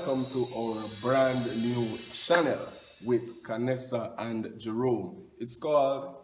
welcome to our brand new channel with Kanissa and Jerome. It's called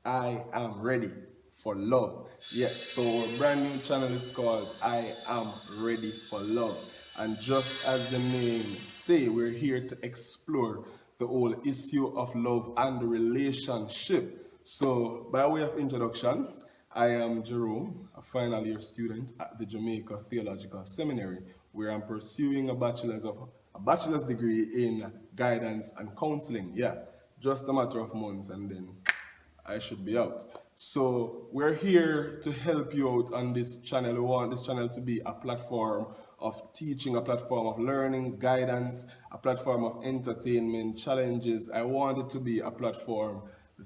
I Am Ready for Love. Yes, so our brand new channel is called I Am Ready for Love. And just as the name say, we're here to explore the whole issue of love and the relationship. So by way of introduction, I am Jerome, a final year student at the Jamaica Theological Seminary, where I'm pursuing a bachelor's degree in guidance and counseling. Yeah, just a matter of months and then I should be out. So we're here to help you out on this channel. We want this channel to be a platform of teaching, a platform of learning, guidance, a platform of entertainment, challenges. I want it to be a platform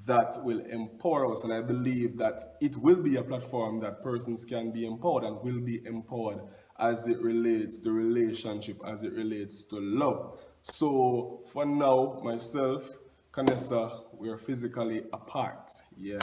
that will empower us, and I believe that it will be a platform that persons can be empowered and will be empowered as it relates to relationship, as it relates to love. So for now, myself, Kanissa, we're physically apart. Yeah,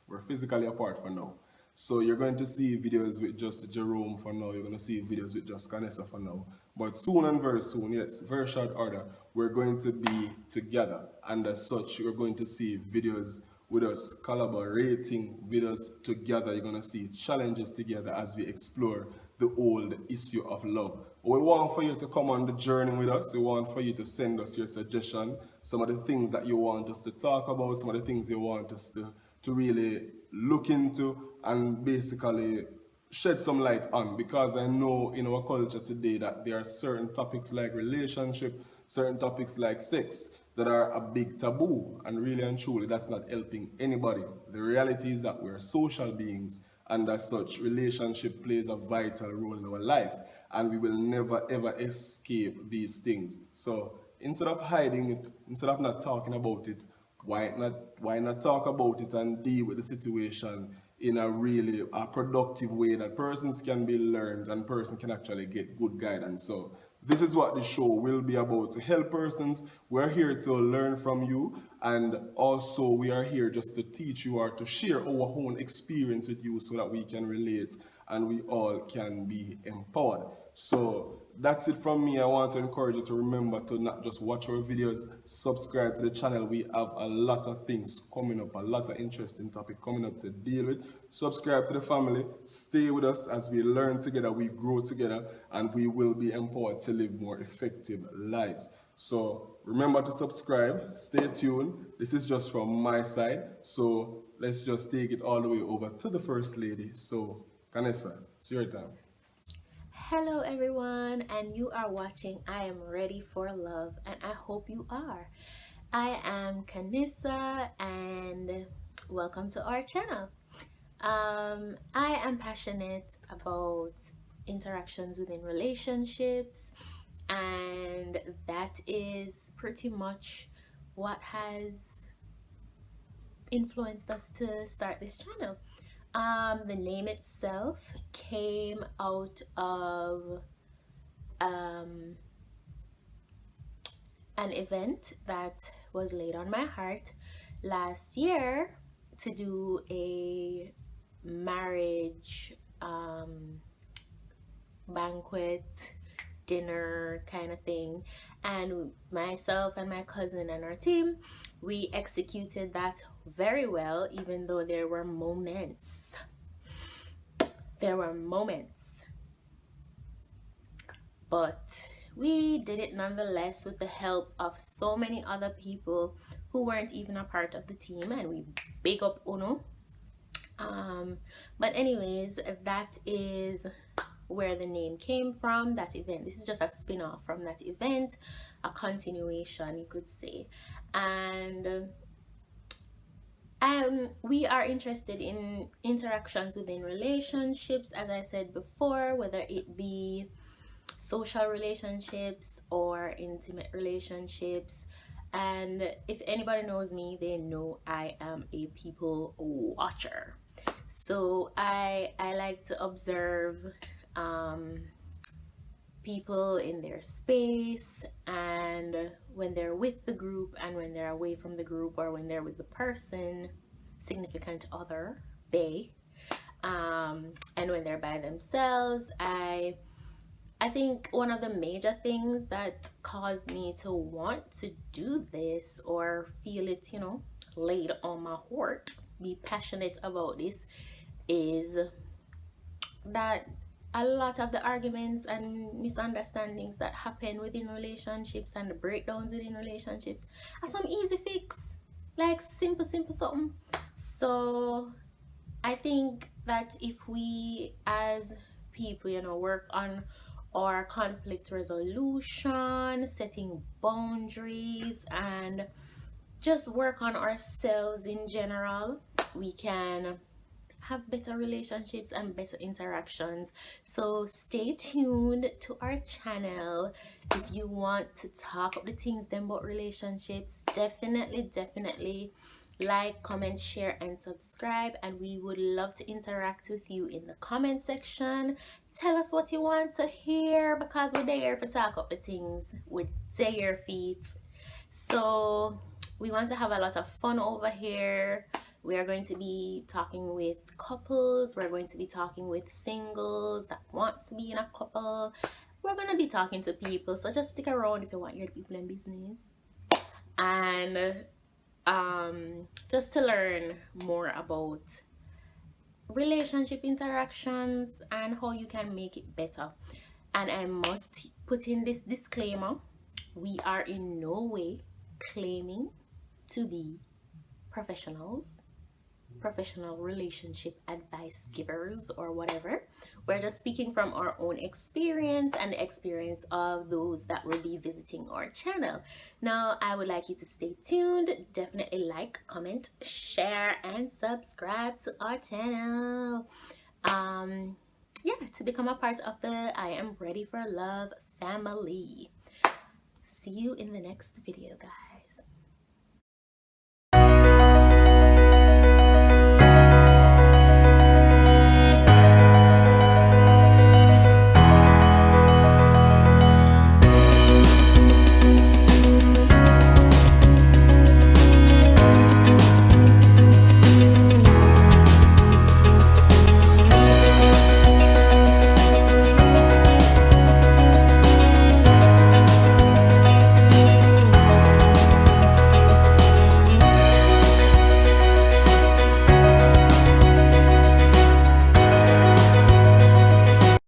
we're physically apart for now. So you're going to see videos with just Jerome for now. You're going to see videos with just Kanissa for now. But soon and very soon, yes, very short order, we're going to be together. And as such, you're going to see videos with us collaborating with us together. You're going to see challenges together as we explore the old issue of love. We want for you to come on the journey with us. We want for you to send us your suggestion, some of the things that you want us to talk about, some of the things you want us to really look into and basically shed some light on, because I know in our culture today that there are certain topics like relationship, certain topics like sex that are a big taboo, and really and truly that's not helping anybody. The reality is that we're social beings, and as such relationship plays a vital role in our life, and we will never ever escape these things. So instead of hiding it, instead of not talking about it, why not talk about it and deal with the situation in a really productive way that persons can be learned and person can actually get good guidance. So this is what the show will be about, to help persons. We're here to learn from you, and also we are here just to teach you or to share our own experience with you so that we can relate and we all can be empowered. So that's it from me. I want to encourage you to remember to not just watch our videos, subscribe to the channel. We have a lot of things coming up, a lot of interesting topic coming up to deal with. Subscribe to the family, stay with us as we learn together, we grow together, and we will be empowered to live more effective lives. So remember to subscribe, stay tuned. This is just from my side. So let's just take it all the way over to the First Lady. So Kanissa, it's your time. Hello everyone, and you are watching I Am Ready for Love, and I hope you are. I am Kanissa, and welcome to our channel. I am passionate about interactions within relationships, and that is pretty much what has influenced us to start this channel. The name itself came out of an event that was laid on my heart last year to do a marriage banquet dinner kind of thing, and myself and my cousin and our team, we executed that very well, even though there were moments, but we did it nonetheless with the help of so many other people who weren't even a part of the team, and we big up Uno. But anyways, that is where the name came from, that event. This is just a spin-off from that event, a continuation, you could say. And we are interested in interactions within relationships, as I said before, whether it be social relationships or intimate relationships. And if anybody knows me, they know I am a people watcher. So I like to observe people in their space, and when they're with the group and when they're away from the group, or when they're with the person, significant other, and when they're by themselves. I I think one of the major things that caused me to want to do this or feel it, laid on my heart, be passionate about this, is that a lot of the arguments and misunderstandings that happen within relationships and the breakdowns within relationships are some easy fix, like simple something. So I think that if we as people, work on our conflict resolution, setting boundaries, and just work on ourselves in general, we can have better relationships and better interactions. So stay tuned to our channel. If you want to talk up the things then about relationships, definitely like, comment, share, and subscribe, and we would love to interact with you in the comment section. Tell us what you want to hear, because we're there for talk up the things with their feet. So we want to have a lot of fun over here. We are going to be talking with couples. We're going to be talking with singles that want to be in a couple. We're going to be talking to people. So just stick around if you want your people in business. And just to learn more about relationship interactions and how you can make it better. And I must put in this disclaimer: we are in no way claiming to be professional relationship advice givers or whatever. We're just speaking from our own experience and the experience of those that will be visiting our channel. Now, I would like you to stay tuned. Definitely like, comment, share, and subscribe to our channel. To become a part of the I Am Ready for Love family. See you in the next video, guys.